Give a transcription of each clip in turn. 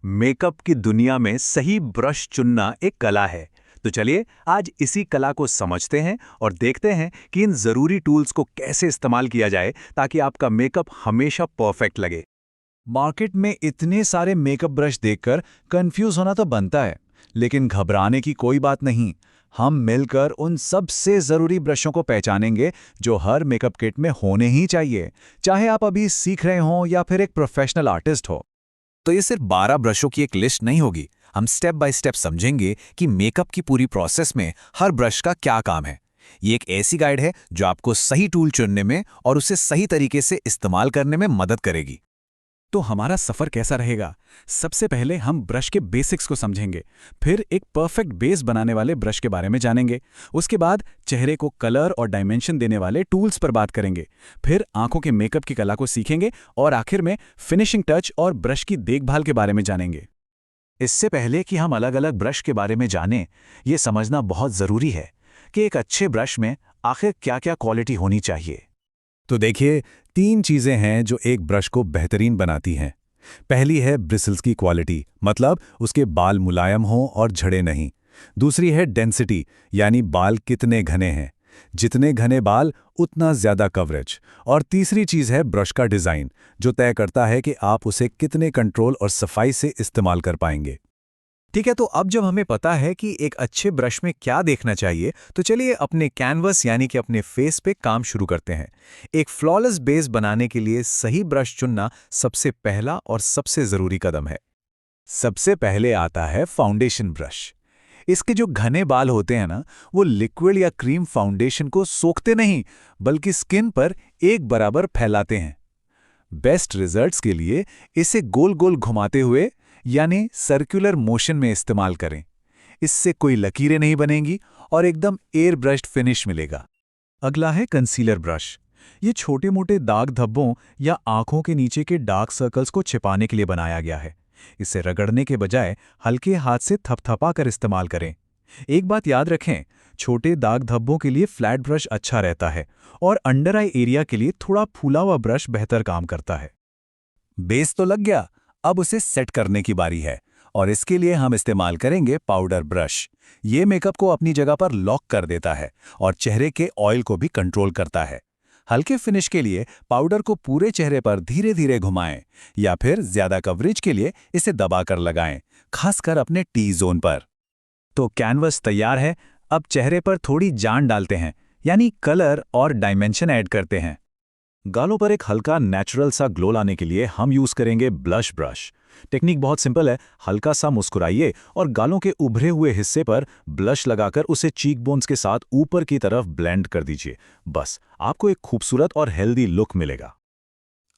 Makeup की दुनिया में सही ब्रश चुनना एक कला है। तो चलिए आज इसी कला को समझते हैं और देखते हैं कि इन ज़रूरी टूल्स को कैसे इस्तेमाल किया जाए ताकि आपका मेकअप हमेशा परफेक्ट लगे। मार्केट में इतने सारे मेकअप ब्रश देखकर कंफ्यूज होना तो बनता है, लेकिन घबराने की कोई बात नहीं। हम मिलकर उन सबसे ज़रूरी ब्रशों को पहचानेंगे जो हर मेकअप किट में होने ही चाहिए, चाहे आप अभी सीख रहे हों या फिर एक प्रोफेशनल आर्टिस्ट हो। तो ये सिर्फ 12 ब्रशों की एक लिस्ट नहीं होगी। हम स्टेप बाय स्टेप समझेंगे कि मेकअप की पूरी प्रोसेस में हर ब्रश का क्या काम है। ये एक ऐसी गाइड है जो आपको सही टूल चुनने में और उसे सही तरीके से इस्तेमाल करने में मदद करेगी। तो हमारा सफ़र कैसा रहेगा? सबसे पहले हम ब्रश के बेसिक्स को समझेंगे, फिर एक परफेक्ट बेस बनाने वाले ब्रश के बारे में जानेंगे। उसके बाद चेहरे को कलर और डायमेंशन देने वाले टूल्स पर बात करेंगे, फिर आंखों के मेकअप की कला को सीखेंगे और आखिर में फिनिशिंग टच और ब्रश की देखभाल के बारे में जानेंगे। इससे पहले कि हम अलग अलग ब्रश के बारे में जानें, ये समझना बहुत ज़रूरी है कि एक अच्छे ब्रश में आखिर क्या-क्या क्वालिटी होनी चाहिए। तो देखिए, 3 चीज़ें हैं जो एक ब्रश को बेहतरीन बनाती हैं। पहली है ब्रिसल्स की क्वालिटी, मतलब उसके बाल मुलायम हों और झड़े नहीं। दूसरी है डेंसिटी, यानी बाल कितने घने हैं। जितने घने बाल उतना ज़्यादा कवरेज। और तीसरी चीज़ है ब्रश का डिज़ाइन, जो तय करता है कि आप उसे कितने कंट्रोल और सफाई से इस्तेमाल कर पाएंगे। ठीक है, तो अब जब हमें पता है कि एक अच्छे ब्रश में क्या देखना चाहिए, तो चलिए अपने कैनवस यानी कि अपने फेस पे काम शुरू करते हैं। एक फ्लॉलेस बेस बनाने के लिए सही ब्रश चुनना सबसे पहला और सबसे ज़रूरी कदम है। सबसे पहले आता है फाउंडेशन ब्रश। इसके जो घने बाल होते हैं ना, वो लिक्विड या क्रीम फाउंडेशन को सोखते नहीं, बल्कि स्किन पर एक बराबर फैलाते हैं। बेस्ट रिजल्ट्स के लिए इसे गोल गोल घुमाते हुए यानी सर्कुलर मोशन में इस्तेमाल करें। इससे कोई लकीरें नहीं बनेंगी और एकदम एयर ब्रश्ड फिनिश मिलेगा। अगला है कंसीलर ब्रश। ये छोटे मोटे दाग धब्बों या आंखों के नीचे के डार्क सर्कल्स को छिपाने के लिए बनाया गया है। इसे रगड़ने के बजाय हल्के हाथ से थपथपा कर इस्तेमाल करें। एक बात याद रखें, छोटे दाग धब्बों के लिए फ्लैट ब्रश अच्छा रहता है और अंडर आई एरिया के लिए थोड़ा फूला हुआ ब्रश बेहतर काम करता है। बेस तो लग गया, अब उसे सेट करने की बारी है और इसके लिए हम इस्तेमाल करेंगे पाउडर ब्रश। ये मेकअप को अपनी जगह पर लॉक कर देता है और चेहरे के ऑयल को भी कंट्रोल करता है। हल्के फिनिश के लिए पाउडर को पूरे चेहरे पर धीरे धीरे घुमाएं या फिर ज्यादा कवरेज के लिए इसे दबाकर लगाएं, खासकर अपने टी जोन पर। तो कैनवस तैयार है। अब चेहरे पर थोड़ी जान डालते हैं, यानी कलर और डायमेंशन ऐड करते हैं। गालों पर एक हल्का नेचुरल सा ग्लो लाने के लिए हम यूज करेंगे ब्लश ब्रश। टेक्निक बहुत सिंपल है। हल्का सा मुस्कुराइए और गालों के उभरे हुए हिस्से पर ब्लश लगाकर उसे चीक बोन्स के साथ ऊपर की तरफ ब्लेंड कर दीजिए। बस आपको एक खूबसूरत और हेल्दी लुक मिलेगा।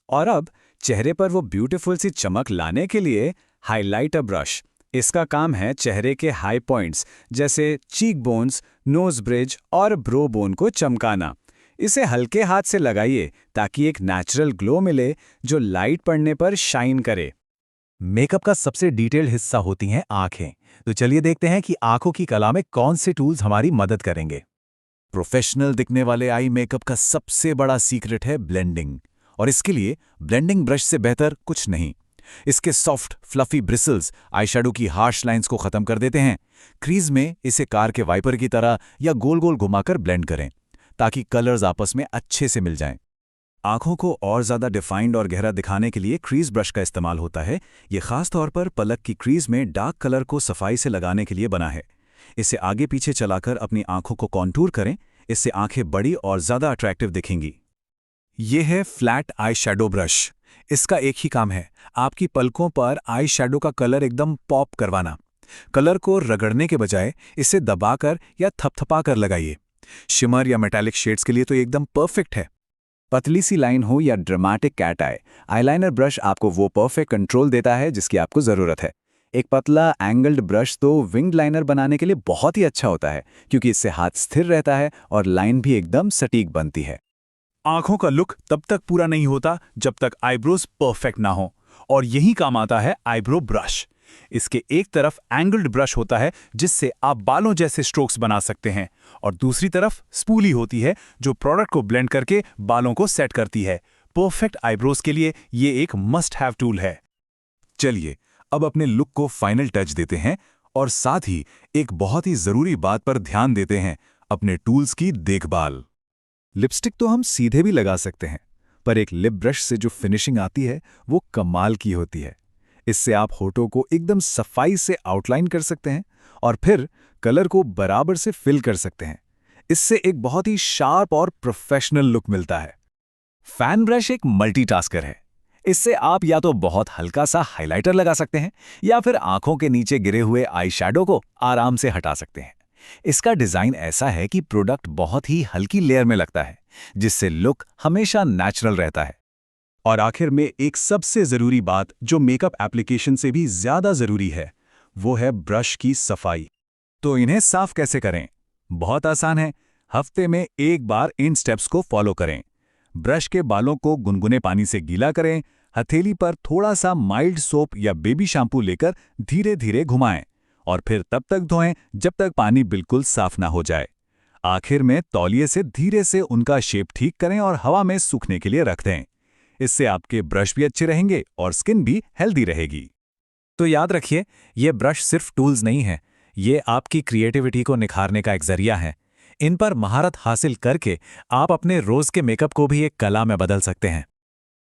और अब चेहरे पर वो ब्यूटीफुल सी चमक लाने के लिए हाइलाइटर ब्रश। इसका काम है चेहरे के हाई पॉइंट्स जैसे चीक बोन्स, नोज ब्रिज और ब्रो बोन को चमकाना। इसे हल्के हाथ से लगाइए ताकि एक नेचुरल ग्लो मिले जो लाइट पड़ने पर शाइन करे। मेकअप का सबसे डिटेल्ड हिस्सा होती हैं आंखें। तो चलिए देखते हैं कि आंखों की कला में कौन से टूल्स हमारी मदद करेंगे। प्रोफेशनल दिखने वाले आई मेकअप का सबसे बड़ा सीक्रेट है ब्लेंडिंग, और इसके लिए ब्लेंडिंग ब्रश से बेहतर कुछ नहीं। इसके सॉफ्ट फ्लफी ब्रिसल्स आईशैडो की हार्श लाइंस को खत्म कर देते हैं। क्रीज में इसे कार के वाइपर की तरह या गोल गोल घुमाकर ब्लेंड करें ताकि कलर्स आपस में अच्छे से मिल जाएं। आंखों को और ज़्यादा डिफाइंड और गहरा दिखाने के लिए क्रीज ब्रश का इस्तेमाल होता है। ये खास तौर पर पलक की क्रीज में डार्क कलर को सफाई से लगाने के लिए बना है। इसे आगे पीछे चलाकर अपनी आंखों को कॉन्टूर करें। इससे आंखें बड़ी और ज़्यादा अट्रैक्टिव दिखेंगी। ये है फ्लैट आई शैडो ब्रश। इसका एक ही काम है, आपकी पलकों पर आई शैडो का कलर एकदम पॉप करवाना। कलर को रगड़ने के बजाय इसे दबाकर या थपथपाकर लगाइए। शिमर या मेटालिक शेड्स के लिए तो एकदम परफेक्ट है। पतली सी लाइन हो या ड्रामेटिक कैट आई, आईलाइनर ब्रश आपको वो परफेक्ट कंट्रोल देता है जिसकी आपको ज़रूरत है। एक पतला एंगल्ड ब्रश तो विंग लाइनर बनाने के लिए बहुत ही अच्छा होता है, क्योंकि इससे हाथ स्थिर रहता है और लाइन भी एकदम सटीक बनती है। आंखों का लुक तब तक पूरा नहीं होता जब तक आईब्रोज परफेक्ट ना हो, और यही काम आता है आईब्रो ब्रश। इसके एक तरफ एंगल्ड ब्रश होता है जिससे आप बालों जैसे स्ट्रोक्स बना सकते हैं, और दूसरी तरफ स्पूली होती है जो प्रोडक्ट को ब्लेंड करके बालों को सेट करती है। परफेक्ट आईब्रोज के लिए ये एक मस्ट हैव टूल है। चलिए अब अपने लुक को फाइनल टच देते हैं और साथ ही एक बहुत ही जरूरी बात पर ध्यान देते हैं, अपने टूल्स की देखभाल। लिपस्टिक तो हम सीधे भी लगा सकते हैं, पर एक लिप ब्रश से जो फिनिशिंग आती है वो कमाल की होती है। इससे आप होठों को एकदम सफाई से आउटलाइन कर सकते हैं और फिर कलर को बराबर से फिल कर सकते हैं। इससे एक बहुत ही शार्प और प्रोफेशनल लुक मिलता है। फैन ब्रश एक मल्टीटास्कर है। इससे आप या तो बहुत हल्का सा हाइलाइटर लगा सकते हैं या फिर आंखों के नीचे गिरे हुए आई शैडो को आराम से हटा सकते हैं। इसका डिजाइन ऐसा है कि प्रोडक्ट बहुत ही हल्की लेयर में लगता है, जिससे लुक हमेशा नेचुरल रहता है। और आखिर में एक सबसे जरूरी बात जो मेकअप एप्लीकेशन से भी ज्यादा जरूरी है, वो है ब्रश की सफाई। तो इन्हें साफ कैसे करें? बहुत आसान है। हफ्ते में एक बार इन स्टेप्स को फॉलो करें। ब्रश के बालों को गुनगुने पानी से गीला करें, हथेली पर थोड़ा सा माइल्ड सोप या बेबी शैम्पू लेकर धीरे धीरे घुमाएं और फिर तब तक धोएं जब तक पानी बिल्कुल साफ ना हो जाए। आखिर में तौलिए से धीरे से उनका शेप ठीक करें और हवा में सूखने के लिए रख दें। इससे आपके ब्रश भी अच्छे रहेंगे और स्किन भी हेल्दी रहेगी। तो याद रखिए, ये ब्रश सिर्फ टूल्स नहीं है, ये आपकी क्रिएटिविटी को निखारने का एक जरिया है। इन पर महारत हासिल करके आप अपने रोज के मेकअप को भी एक कला में बदल सकते हैं।